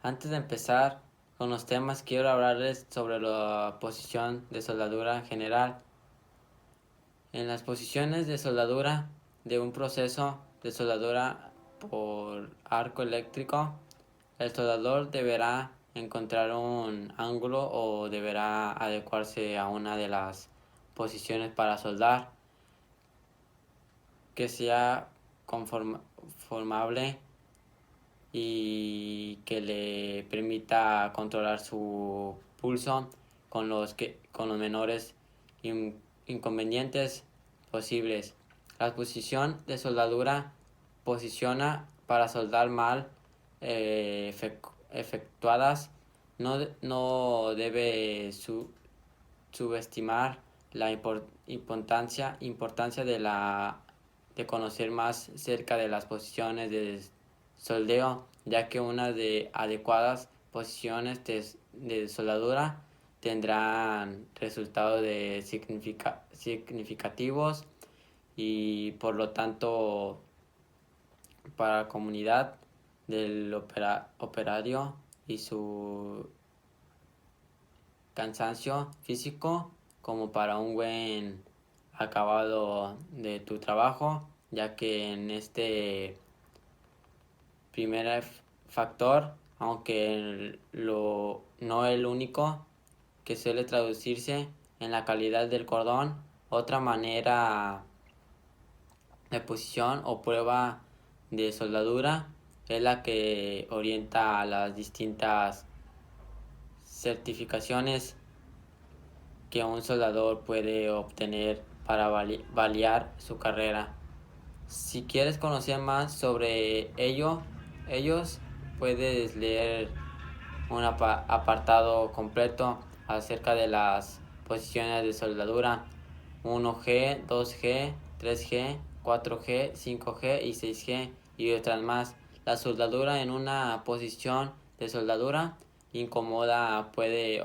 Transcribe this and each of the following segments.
Antes de empezar con los temas, quiero hablarles sobre la posición de soldadura general. En las posiciones de soldadura de un proceso de soldadura por arco eléctrico, el soldador deberá encontrar un ángulo o deberá adecuarse a una de las posiciones para soldar que sea conformable y que le permita controlar su pulso con los menores inconvenientes posibles. La posición de soldadura posiciona para soldar mal efectuadas. No debe subestimar la importancia de conocer más cerca de las posiciones de soldeo, ya que unas de adecuadas posiciones de soldadura tendrán resultados significativos y por lo tanto para la comunidad del operario y su cansancio físico como para un buen acabado de tu trabajo, ya que en este primer factor, aunque no el único, que suele traducirse en la calidad del cordón. Otra manera de posición o prueba de soldadura es la que orienta a las distintas certificaciones que un soldador puede obtener para validar su carrera. Si quieres conocer más sobre ellos puedes leer un apartado completo acerca de las posiciones de soldadura 1G, 2G, 3G, 4G, 5G y 6G y otras más. La soldadura en una posición de soldadura incómoda puede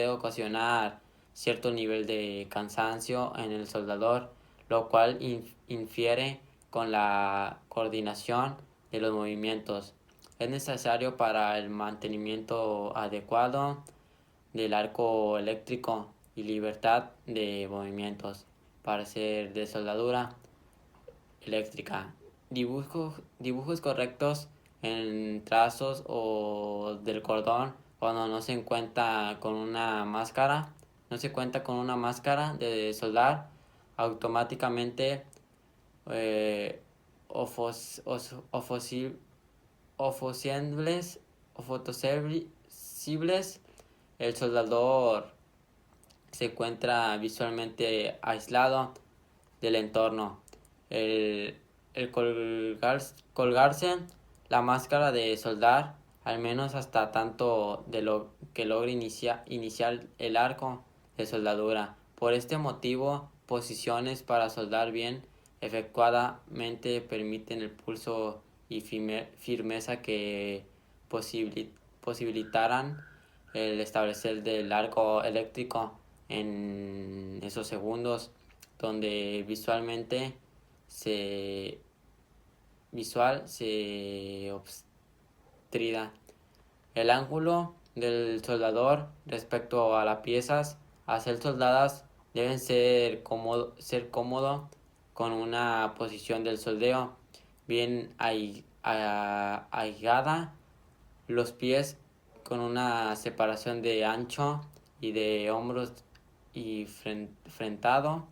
ocasionar cierto nivel de cansancio en el soldador, lo cual infiere con la coordinación de los movimientos. Es necesario para el mantenimiento adecuado del arco eléctrico y libertad de movimientos para hacer de soldadura eléctrica. Dibujos correctos en trazos o del cordón cuando no se cuenta con una máscara de soldar automáticamente eh, ofosibles o fotosensibles. El soldador se encuentra visualmente aislado del entorno. El, colgarse la máscara de soldar, al menos hasta tanto de lo que logre iniciar el arco de soldadura. Por este motivo, posiciones para soldar bien efectuadamente permiten el pulso y firmeza que posibilitarán el establecer del arco eléctrico en esos segundos donde se se obstrida. El ángulo del soldador respecto a las piezas a ser soldadas deben ser cómodo con una posición del soldeo bien ahigada, los pies con una separación de ancho y de hombros y frentado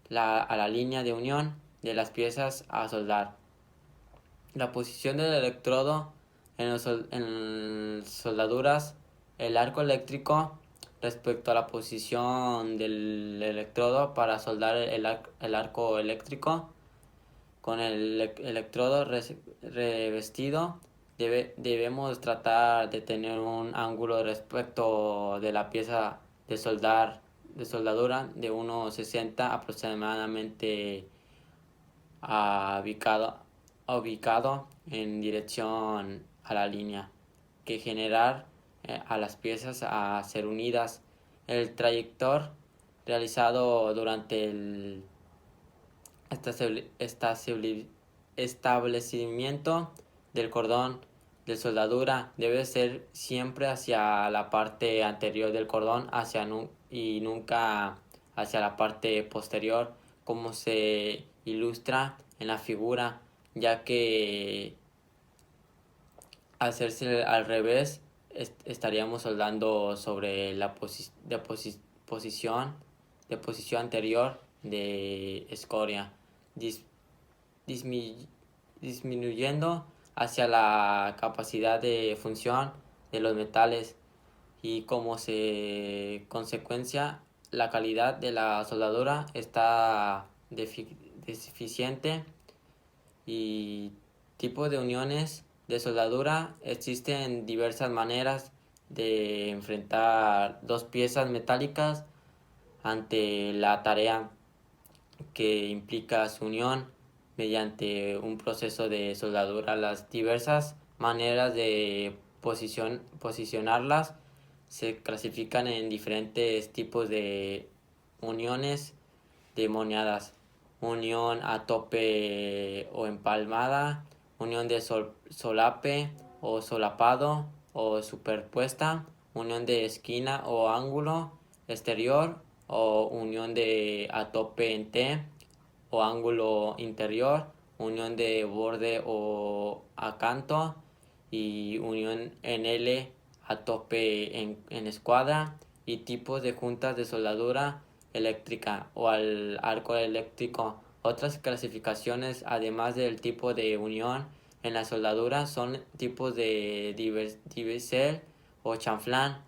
a la línea de unión de las piezas a soldar. La posición del electrodo en soldaduras, el arco eléctrico respecto a la posición del electrodo para soldar el arco eléctrico con el electrodo revestido. Debemos tratar de tener un ángulo respecto de la pieza de soldadura de 1,60 aproximadamente ubicado, ubicado en dirección a la línea que generar a las piezas a ser unidas. El trayector realizado durante el establecimiento del cordón de soldadura debe ser siempre hacia la parte anterior del cordón y nunca hacia la parte posterior, como se ilustra en la figura, ya que hacerse al revés estaríamos soldando sobre la posición de posición anterior de escoria, dis- dismi- disminuyendo hacia la capacidad de función de los metales y como consecuencia la calidad de la soldadura está deficiente y tipos de uniones de soldadura. Existen diversas maneras de enfrentar dos piezas metálicas ante la tarea que implica su unión mediante un proceso de soldadura. Las diversas maneras de posicionarlas se clasifican en diferentes tipos de uniones demoniadas: unión a tope o empalmada, unión de solape o solapado o superpuesta, unión de esquina o ángulo exterior o unión de a tope en T o ángulo interior, unión de borde o acanto y unión en L a tope en escuadra, y tipos de juntas de soldadura eléctrica o al arco eléctrico. Otras clasificaciones, además del tipo de unión en la soldadura, son tipos de divisel o chanflán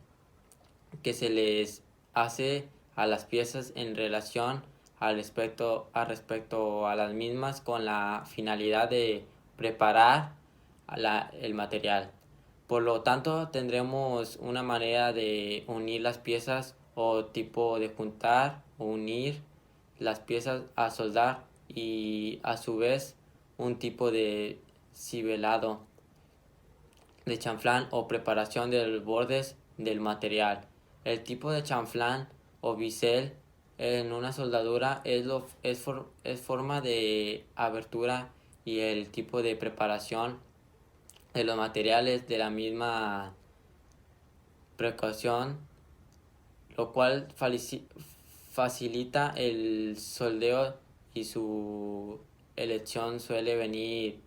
que se les hace a las piezas en relación respecto a las mismas con la finalidad de preparar el material. Por lo tanto, tendremos una manera de unir las piezas o tipo de juntar o unir las piezas a soldar, y a su vez un tipo de civelado, de chanflán o preparación de los bordes del material. El tipo de chanflán o bisel en una soldadura es forma de abertura, y el tipo de preparación de los materiales de la misma precaución, lo cual facilita el soldeo, y su elección suele venir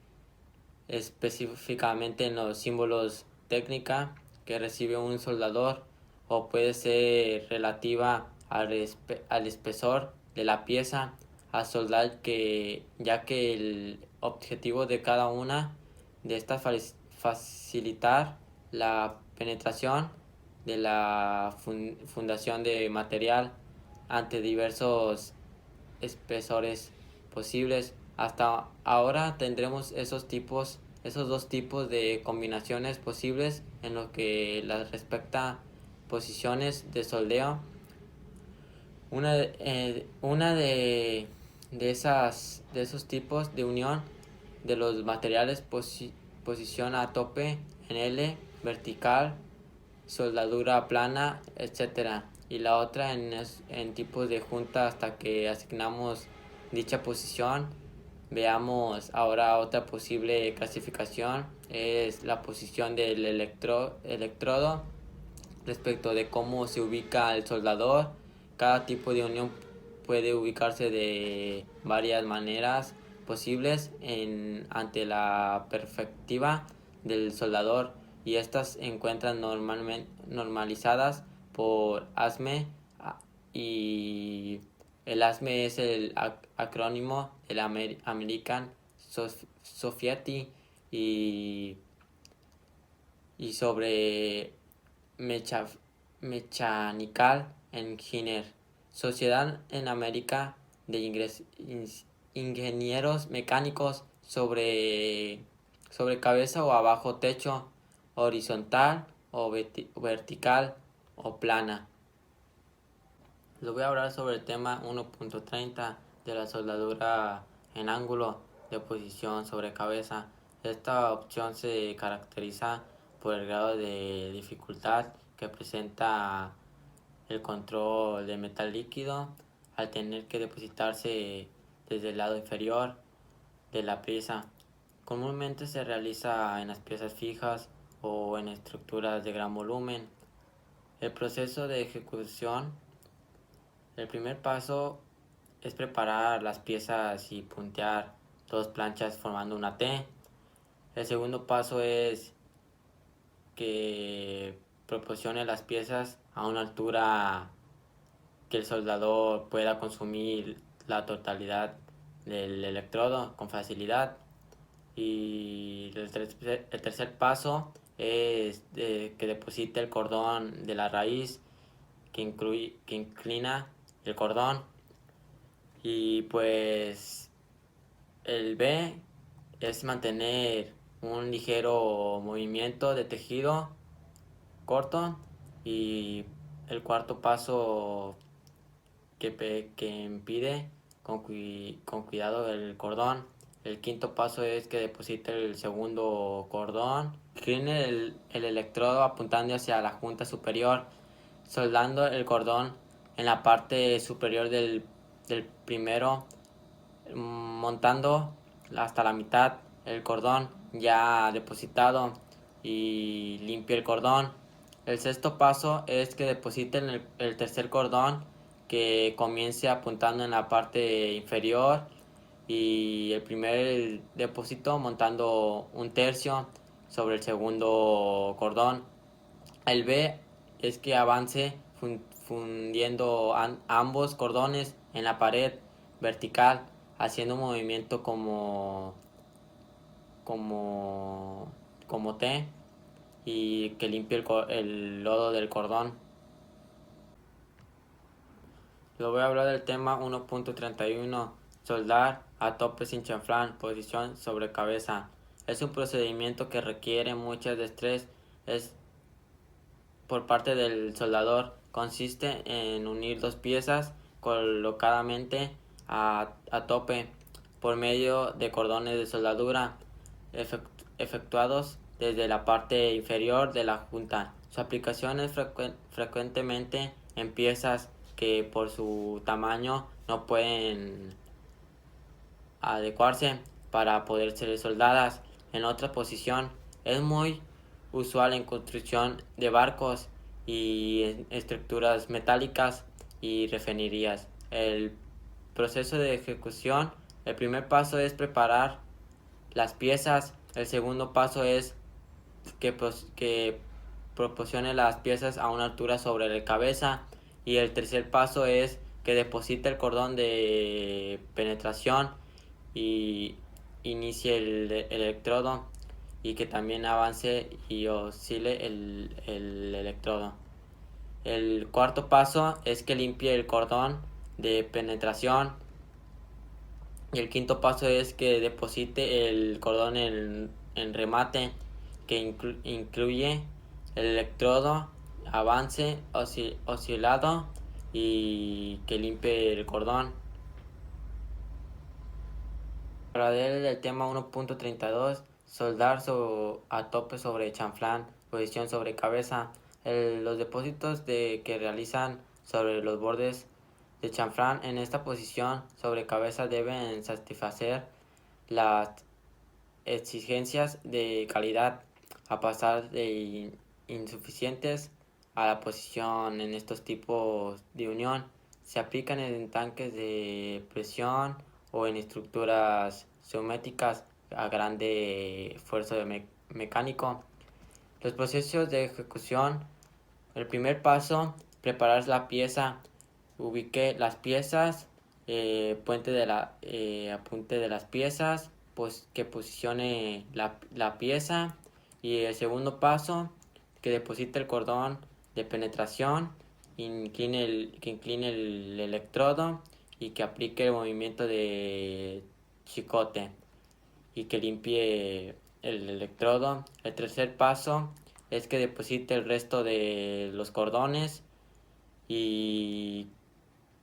específicamente en los símbolos técnica que recibe un soldador, o puede ser relativa al espesor de la pieza a soldar, ya que el objetivo de cada una de estas facilitar la penetración de la fundación de material ante diversos espesores posibles. Hasta ahora tendremos esos dos tipos de combinaciones posibles en lo que las respecta posiciones de soldeo. De esos tipos de unión de los materiales, posición a tope en L, vertical, soldadura plana, etcétera, y la otra en tipos de junta hasta que asignamos dicha posición. Veamos ahora otra posible clasificación: es la posición del electrodo respecto de cómo se ubica el soldador. Cada tipo de unión puede ubicarse de varias maneras posibles ante la perspectiva del soldador, y estas se encuentran normalizadas por ASME, y el ASME es el acrónimo del American Society y sobre Mechanical Engineer, Sociedad en América de Ingenieros Mecánicos, sobre cabeza o abajo techo, horizontal o vertical o plana. Les voy a hablar sobre el tema 1.30 de la soldadura en ángulo de posición sobre cabeza. Esta opción se caracteriza por el grado de dificultad que presenta el control de metal líquido, al tener que depositarse desde el lado inferior de la pieza Comúnmente se realiza en las piezas fijas o en estructuras de gran volumen. El proceso de ejecución, el primer paso es preparar las piezas y puntear dos planchas formando una T. El segundo paso es que proporcione las piezas a una altura que el soldador pueda consumir la totalidad del electrodo con facilidad. Y el tercer paso es que deposite el cordón de la raíz que inclina el cordón. Y pues el B es mantener un ligero movimiento de tejido corto. Y el cuarto paso que impide con cuidado el cordón. El quinto paso es que deposite el segundo cordón. Incline el electrodo apuntando hacia la junta superior, soldando el cordón en la parte superior del primero, montando hasta la mitad el cordón ya depositado y limpie el cordón. El sexto paso es que depositen el tercer cordón, que comience apuntando en la parte inferior, y el primer depósito montando un tercio sobre el segundo cordón. El B es que avance fundiendo ambos cordones en la pared vertical, haciendo un movimiento como T, y que limpie el lodo del cordón. Yo voy a hablar del tema 1.31, soldar a tope sin chanflán, posición sobre cabeza. Es un procedimiento que requiere mucha destreza por parte del soldador. Consiste en unir dos piezas colocadamente a tope por medio de cordones de soldadura efectuados desde la parte inferior de la junta. Su aplicación es frecuentemente en piezas que por su tamaño no pueden adecuarse para poder ser soldadas. En otra posición, es muy usual en construcción de barcos y en estructuras metálicas y refinerías. El proceso de ejecución: el primer paso es preparar las piezas. El segundo paso es que proporcione las piezas a una altura sobre la cabeza. Y el tercer paso es que deposite el cordón de penetración y inicie el electrodo, y que también avance y oscile el electrodo. El cuarto paso es que limpie el cordón de penetración. Y el quinto paso es que deposite el cordón en remate, que incluye el electrodo, avance oscilado, y que limpie el cordón. Hablaré del tema 1.32, soldar a tope sobre chanflán, posición sobre cabeza. Los depósitos que realizan sobre los bordes de chanflán en esta posición sobre cabeza deben satisfacer las exigencias de calidad, a pasar de insuficientes a la posición. En estos tipos de unión se aplican en tanques de presión o en estructuras geométricas a grande esfuerzo mecánico. Los procesos de ejecución: el primer paso, preparar la pieza. Ubique las piezas, apunte de las piezas, pues que posicione la pieza. Y el segundo paso, que deposite el cordón de penetración, que incline el electrodo y que aplique el movimiento de chicote y que limpie el electrodo. El tercer paso es que deposite el resto de los cordones y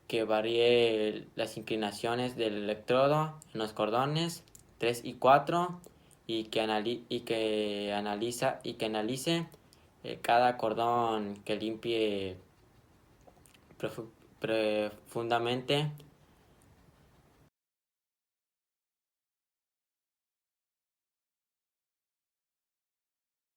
que varíe las inclinaciones del electrodo en los cordones 3 y 4, y que analice cada cordón, que limpie profundamente